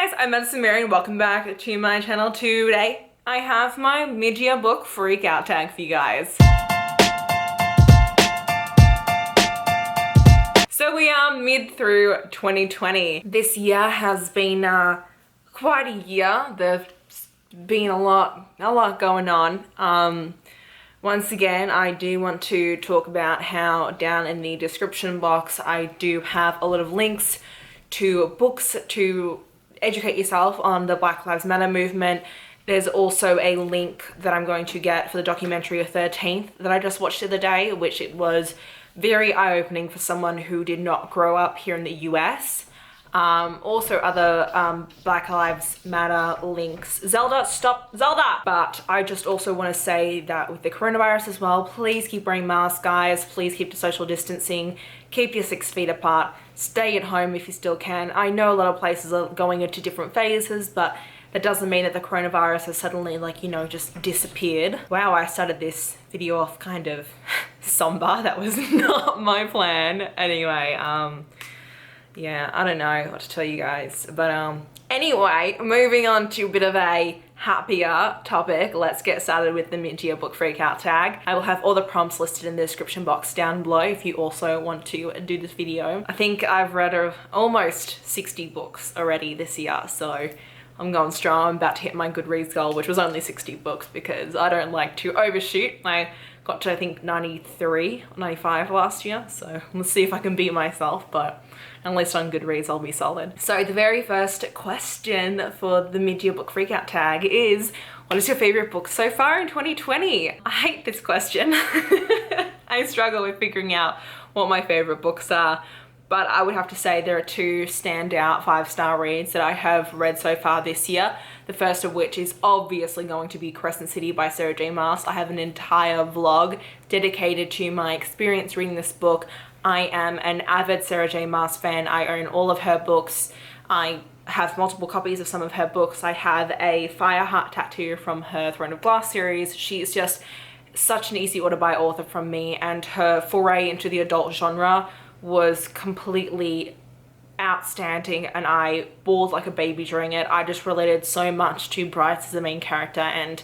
guys, I'm Madison Mary and welcome back to my channel. Today I have my mid-year book freak out tag for you guys. So we are mid through 2020. This year has been quite a year. There's been a lot going on. Once again, I do want to talk about how down in the description box I do have a lot of links to books to educate yourself on the Black Lives Matter movement. There's also a link that I'm going to get for the documentary of 13th that I just watched the other day, which it was very eye-opening for someone who did not grow up here in the US. Also other Black Lives Matter links. Zelda, stop, Zelda! But I just also want to say that with the coronavirus as well, please keep wearing masks, guys. Please keep the social distancing. Keep your 6 feet apart. Stay at home if you still can. I know a lot of places are going into different phases, but that doesn't mean that the coronavirus has suddenly, like, you know, just disappeared. Wow, I started this video off kind of somber. That was not my plan. Anyway, yeah, I don't know what to tell you guys. But anyway, moving on to a bit of a happier topic. Let's get started with the mid-year book freakout tag. I will have all the prompts listed in the description box down below if you also want to do this video. I think I've read almost 60 books already this year, so I'm going strong. I'm about to hit my Goodreads goal, which was only 60 books because I don't like to overshoot. I got to, I think, 93 or 95 last year, so we'll see if I can beat myself, but at least on Goodreads I'll be solid. So the very first question for the mid-year book freakout tag is, what is your favorite book so far in 2020? I hate this question. I struggle with figuring out what my favorite books are, but I would have to say there are 2 standout 5-star reads that I have read so far this year. The first of which is obviously going to be Crescent City by Sarah J Maas. I have an entire vlog dedicated to my experience reading this book. I am an avid Sarah J Maas fan. I own all of her books. I have multiple copies of some of her books. I have a Fireheart tattoo from her Throne of Glass series. She's just such an easy order by author from me, and her foray into the adult genre was completely outstanding and I bawled like a baby during it. I just related so much to Bryce as the main character, and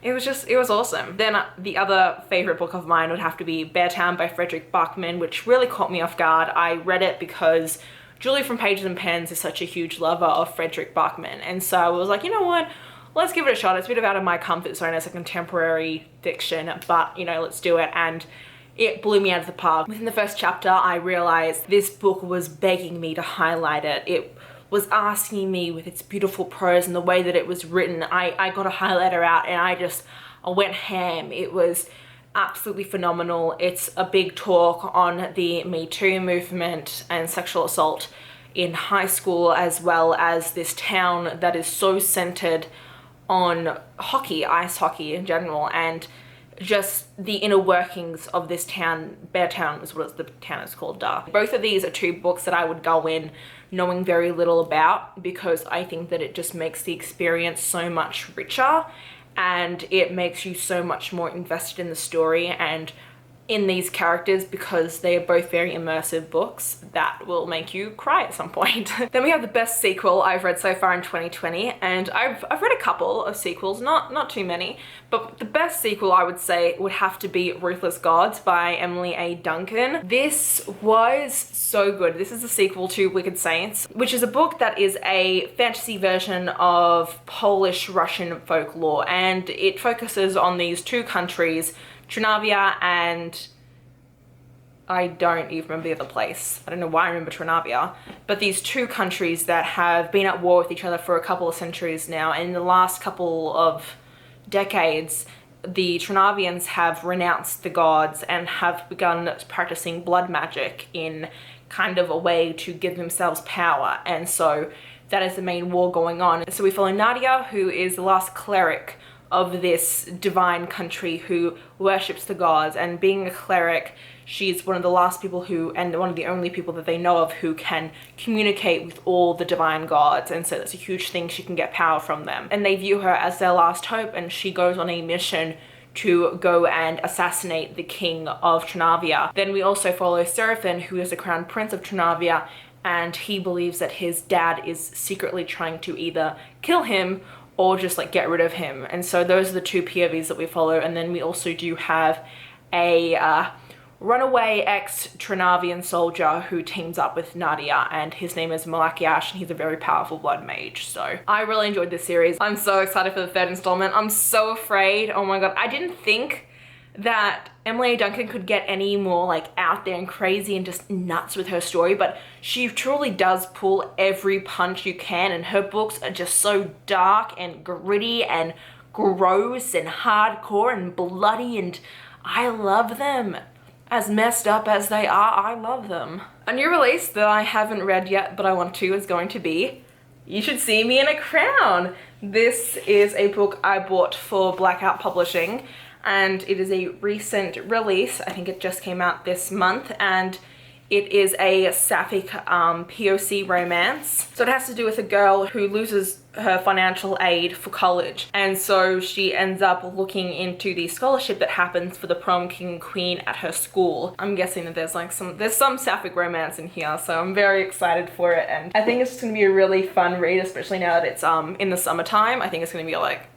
it was awesome. Then the other favorite book of mine would have to be Beartown by Frederick Bachman, which really caught me off guard. I read it because Julie from Pages and Pens is such a huge lover of Frederick Bachman, and so I was like, you know what, let's give it a shot. It's a bit out of my comfort zone as a contemporary fiction, but you know, let's do it. And it blew me out of the park. Within the first chapter, I realized this book was begging me to highlight it. It was asking me with its beautiful prose and the way that it was written. I got a highlighter out and I went ham. It was absolutely phenomenal. It's a big talk on the Me Too movement and sexual assault in high school, as well as this town that is so centered on hockey, ice hockey in general, and just the inner workings of this town. Beartown is what the town is called, duh. Both of these are 2 books that I would go in knowing very little about, because I think that it just makes the experience so much richer and it makes you so much more invested in the story and in these characters, because they are both very immersive books that will make you cry at some point. Then we have the best sequel I've read so far in 2020, and I've read a couple of sequels, not too many, but the best sequel I would say would have to be Ruthless Gods by Emily A. Duncan. This was so good. This is a sequel to Wicked Saints, which is a book that is a fantasy version of Polish-Russian folklore, and it focuses on these 2 countries, Trinavia and I don't even remember the other place. I don't know why I remember Trinavia, but these 2 countries that have been at war with each other for a couple of centuries now, and in the last couple of decades the Trinavians have renounced the gods and have begun practicing blood magic in kind of a way to give themselves power, and so that is the main war going on. So we follow Nadia, who is the last cleric of this divine country who worships the gods, and being a cleric, she's one of the last people who, and one of the only people that they know of, who can communicate with all the divine gods, and so that's a huge thing. She can get power from them, and they view her as their last hope, and she goes on a mission to go and assassinate the king of Trinavia. Then we also follow Seraphin, who is the crown prince of Trinavia, and he believes that his dad is secretly trying to either kill him or just like get rid of him. And so those are the two POVs that we follow. And then we also do have a runaway ex-Trinavian soldier who teams up with Nadia, and his name is Malakiash, and he's a very powerful blood mage. So I really enjoyed this series. I'm so excited for the third installment. I'm so afraid. Oh my god, I didn't think that Emily A. Duncan could get any more like out there and crazy and just nuts with her story, but she truly does pull every punch you can, and her books are just so dark and gritty and gross and hardcore and bloody, and I love them. As messed up as they are, I love them. A new release that I haven't read yet but I want to is going to be You Should See Me in a Crown. This is a book I bought for Blackout Publishing, and it is a recent release. I think it just came out this month, and it is a sapphic POC romance. So it has to do with a girl who loses her financial aid for college, and so she ends up looking into the scholarship that happens for the prom king and queen at her school. I'm guessing that there's like some sapphic romance in here, so I'm very excited for it, and I think it's just gonna be a really fun read, especially now that it's in the summertime. I think it's gonna be like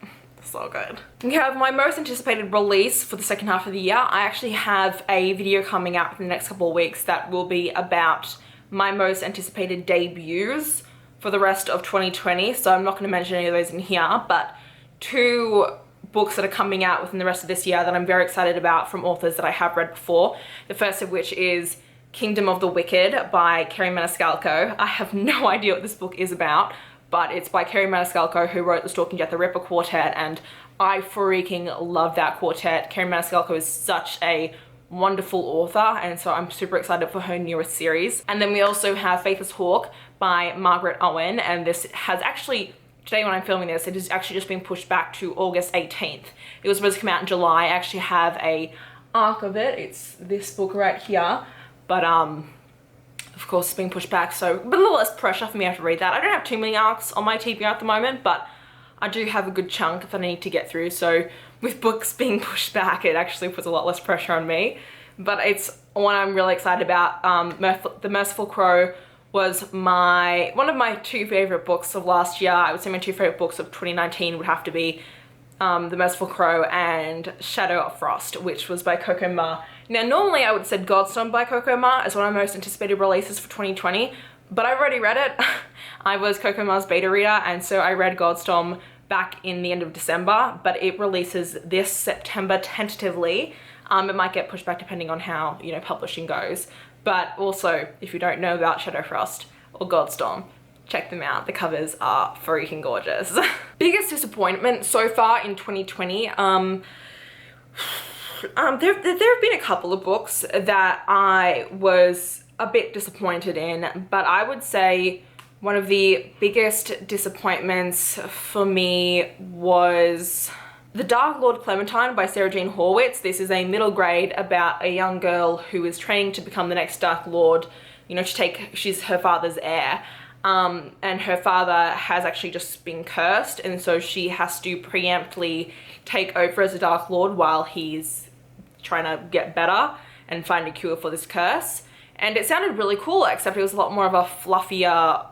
so good. We have my most anticipated release for the second half of the year. I actually have a video coming out in the next couple of weeks that will be about my most anticipated debuts for the rest of 2020. So I'm not going to mention any of those in here, but two books that are coming out within the rest of this year that I'm very excited about from authors that I have read before. The first of which is Kingdom of the Wicked by Kerry Maniscalco. I have no idea what this book is about, but it's by Kerry Maniscalco, who wrote the Stalking Jack the Ripper quartet, and I freaking love that quartet. Kerry Maniscalco is such a wonderful author, and so I'm super excited for her newest series. And then we also have Faithless Hawk by Margaret Owen, and this has actually, today when I'm filming this, it has actually just been pushed back to August 18th. It was supposed to come out in July. I actually have a arc of it. It's this book right here, but of course, it's being pushed back, so a little less pressure for me to have to read that. I don't have too many arcs on my TBR at the moment, but I do have a good chunk that I need to get through. So with books being pushed back, it actually puts a lot less pressure on me. But it's one I'm really excited about. The Merciful Crow was one of my two favorite books of last year. I would say my two favorite books of 2019 would have to be The Merciful Crow and Shadow of Frost, which was by Coco Ma. Now, normally I would have said Godstone by Coco Ma as one of my most anticipated releases for 2020, but I've already read it. I was Coco Ma's beta reader, and so I read Godstorm back in the end of December, but it releases this September tentatively. It might get pushed back depending on how, you know, publishing goes. But also, if you don't know about Shadow Frost or Godstorm, check them out. The covers are freaking gorgeous. Biggest disappointment so far in 2020. There have been a couple of books that I was a bit disappointed in, but I would say one of the biggest disappointments for me was The Dark Lord Clementine by Sarah Jean Horwitz. This is a middle grade about a young girl who is training to become the next Dark Lord, you know, she's her father's heir. And her father has actually just been cursed, and so she has to preemptively take over as a Dark Lord while he's trying to get better and find a cure for this curse. And it sounded really cool, except it was a lot more of a fluffier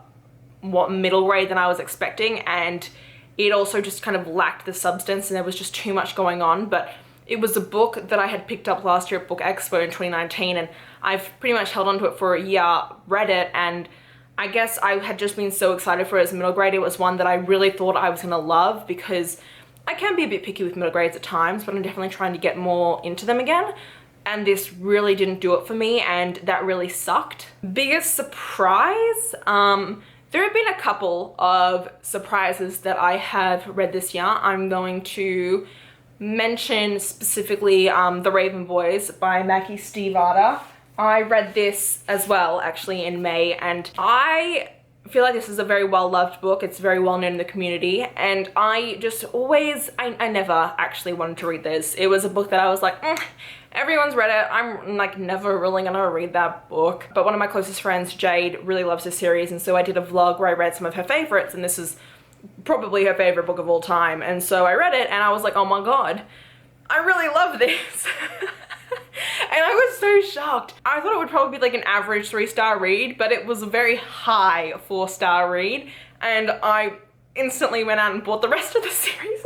middle grade than I was expecting, and it also just kind of lacked the substance, and there was just too much going on. But it was a book that I had picked up last year at Book Expo in 2019, and I've pretty much held on to it for a year, read it, and I guess I had just been so excited for it as a middle grade. It was one that I really thought I was going to love, because I can be a bit picky with middle grades at times, but I'm definitely trying to get more into them again. And this really didn't do it for me, and that really sucked. Biggest surprise? There have been a couple of surprises that I have read this year. I'm going to mention specifically The Raven Boys by Maggie Stiefvater. I read this as well, actually, in May, and I feel like this is a very well-loved book. It's very well-known in the community, and I just always, I never actually wanted to read this. It was a book that I was like, everyone's read it, I'm like never really gonna read that book. But one of my closest friends, Jade, really loves this series, and so I did a vlog where I read some of her favorites, and this is probably her favorite book of all time. And so I read it, and I was like, oh my god, I really love this. I was so shocked. I thought it would probably be like an average 3-star read, but it was a very high 4-star read, and I instantly went out and bought the rest of the series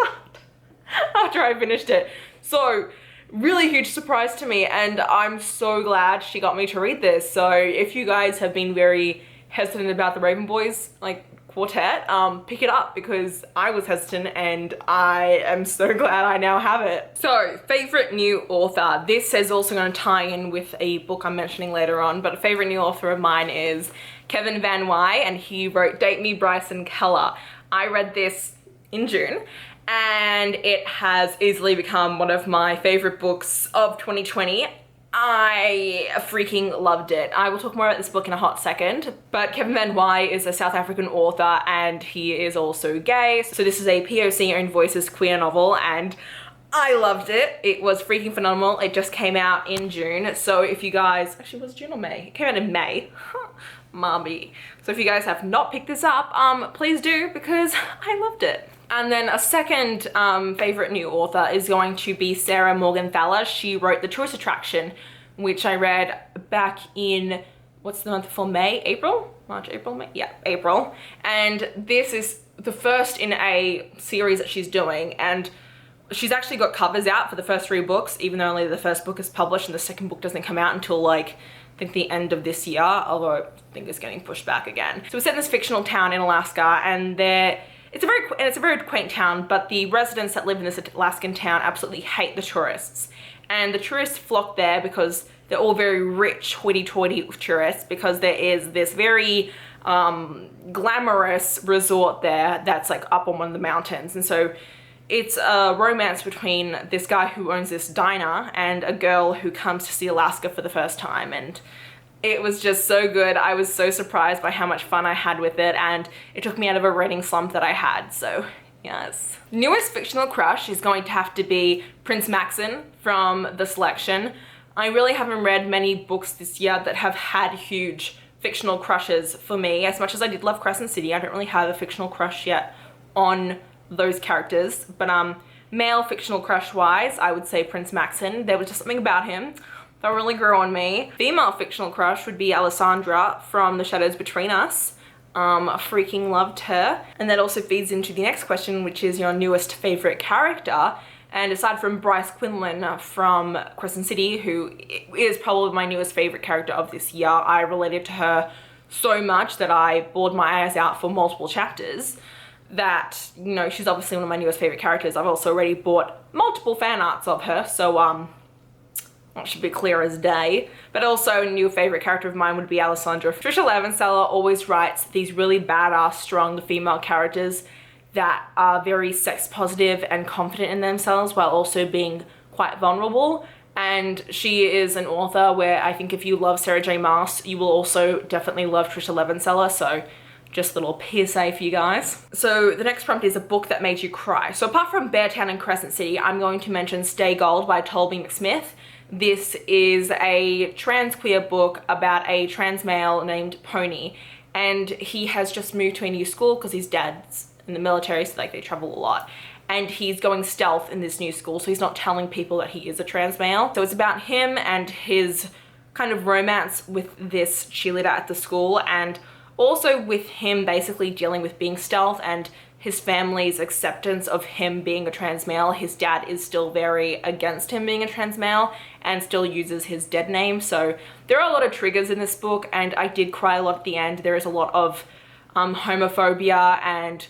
after I finished it. So really huge surprise to me, and I'm so glad she got me to read this. So if you guys have been very hesitant about the Raven Boys like quartet, pick it up, because I was hesitant and I am so glad I now have it. So favorite new author. This is also going to tie in with a book I'm mentioning later on, but a favorite new author of mine is Kevin Van Wy, and he wrote Date Me, Bryson Keller. I read this in June, and it has easily become one of my favorite books of 2020. I freaking loved it. I will talk more about this book in a hot second, but Kevin Van Wy is a South African author, and he is also gay. So this is a POC owned voices queer novel, and I loved it. It was freaking phenomenal. It just came out in June. So if you guys, actually was it June or May? It came out in May. Mommy. So if you guys have not picked this up, please do, because I loved it. And then a second favorite new author is going to be Sarah Morgenthaler. She wrote The Tourist Attraction, which I read back in, what's the month before May? April? March, April, May? Yeah, April. And this is the first in a series that she's doing, and she's actually got covers out for the first 3 books, even though only the first book is published and the second book doesn't come out until like, I think the end of this year, although I think it's getting pushed back again. So we're set in this fictional town in Alaska, and it's a very quaint town, but the residents that live in this Alaskan town absolutely hate the tourists. And the tourists flock there because they're all very rich, hoity-toity tourists, because there is this very glamorous resort there that's like up on one of the mountains. And so it's a romance between this guy who owns this diner and a girl who comes to see Alaska for the first time, and it was just so good. I was so surprised by how much fun I had with it, and it took me out of a reading slump that I had, so yes. Newest fictional crush is going to have to be Prince Maxon from the selection. I really haven't read many books this year that have had huge fictional crushes for me. As much as I did love Crescent City, I don't really have a fictional crush yet on those characters, but male fictional crush wise, I would say Prince Maxon. There was just something about him that really grew on me. Female fictional crush would be Alessandra from The Shadows Between Us. I freaking loved her. And that also feeds into the next question, which is your newest favorite character. And aside from Bryce Quinlan from Crescent City, who is probably my newest favorite character of this year, I related to her so much that I bawled my eyes out for multiple chapters. That, you know, she's obviously one of my newest favorite characters. I've also already bought multiple fan arts of her, so that should be clear as day. But also a new favorite character of mine would be Alessandra. Trisha Levenseller always writes these really badass, strong female characters that are very sex positive and confident in themselves while also being quite vulnerable. And she is an author where I think if you love Sarah J. Maas, you will also definitely love Trisha Levenseller. So just a little PSA for you guys. So the next prompt is a book that made you cry. So apart from Beartown and Crescent City, I'm going to mention Stay Gold by Tolby McSmith. This is a trans queer book about a trans male named Pony, and he has just moved to a new school because his dad's in the military, so like they travel a lot. And he's going stealth in this new school, so he's not telling people that he is a trans male. So it's about him and his kind of romance with this cheerleader at the school, and also with him basically dealing with being stealth and his family's acceptance of him being a trans male. His dad is still very against him being a trans male and still uses his dead name. So there are a lot of triggers in this book, and I did cry a lot at the end. There is a lot of homophobia and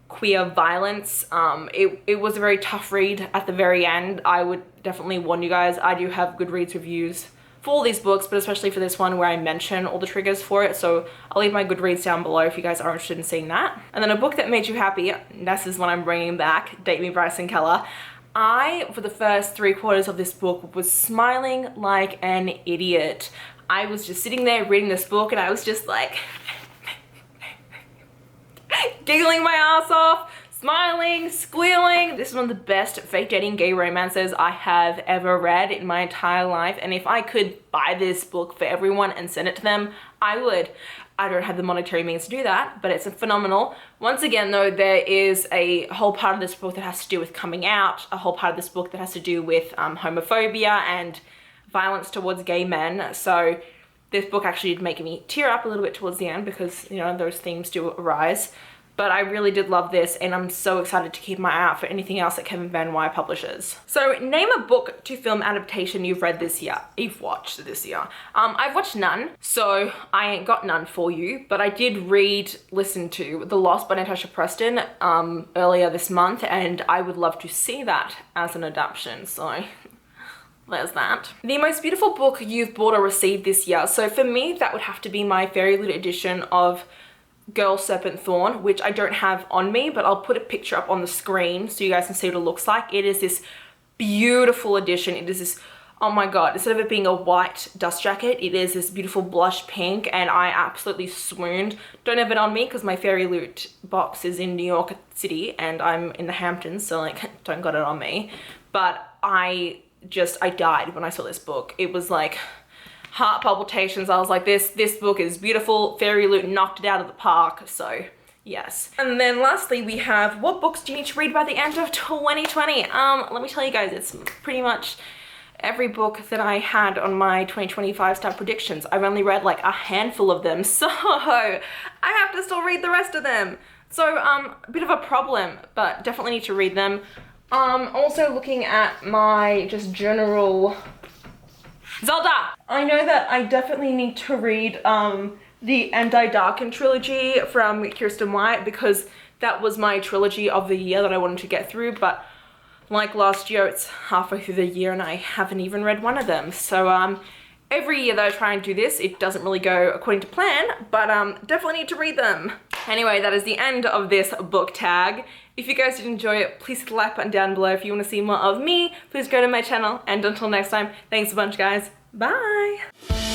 queer violence. It was a very tough read at the very end. I would definitely warn you guys, I do have Goodreads reviews for all these books, but especially for this one where I mention all the triggers for it. So I'll leave my Goodreads down below if you guys are interested in seeing that. And then a book that made you happy, this is what I'm bringing back, Date Me, Bryson Keller. I, for the first 3/4 of this book, was smiling like an idiot. I was just sitting there reading this book and I was just like giggling my ass off, smiling, squealing. This is one of the best fake dating gay romances I have ever read in my entire life. And if I could buy this book for everyone and send it to them, I would. I don't have the monetary means to do that, but it's phenomenal. Once again though, there is a whole part of this book that has to do with coming out, a whole part of this book that has to do with homophobia and violence towards gay men. So this book actually did make me tear up a little bit towards the end because, you know, those themes do arise. But I really did love this, and I'm so excited to keep my eye out for anything else that Kevin Van Wye publishes. So name a book to film adaptation you've read this year. You've watched this year. I've watched none, so I ain't got none for you, but I did listen to The Lost by Natasha Preston earlier this month, and I would love to see that as an adaptation, so there's that. The most beautiful book you've bought or received this year. So for me, that would have to be my fairy lit edition of Girl Serpent Thorn, which I don't have on me, but I'll put a picture up on the screen so you guys can see what it looks like. It is this beautiful edition. It is this, oh my god, instead of it being a white dust jacket, it is this beautiful blush pink, and I absolutely swooned. Don't have it on me because my Fairy Loot box is in New York City and I'm in the Hamptons, so like, don't got it on me. But I died when I saw this book. It was like heart palpitations. I was like, this book is beautiful. Fairy Loot knocked it out of the park, so yes. And then lastly, we have, what books do you need to read by the end of 2020? Let me tell you guys, it's pretty much every book that I had on my 2025 star predictions. I've only read like a handful of them, so I have to still read the rest of them. So a bit of a problem, but definitely need to read them. Also looking at my just general Zelda! I know that I definitely need to read the And I Darken trilogy from Kirsten White, because that was my trilogy of the year that I wanted to get through, but like last year, it's halfway through the year and I haven't even read one of them. So every year that I try and do this, it doesn't really go according to plan, but definitely need to read them. Anyway, that is the end of this book tag. If you guys did enjoy it, please hit the like button down below. If you want to see more of me, please go to my channel. And until next time, thanks a bunch, guys. Bye!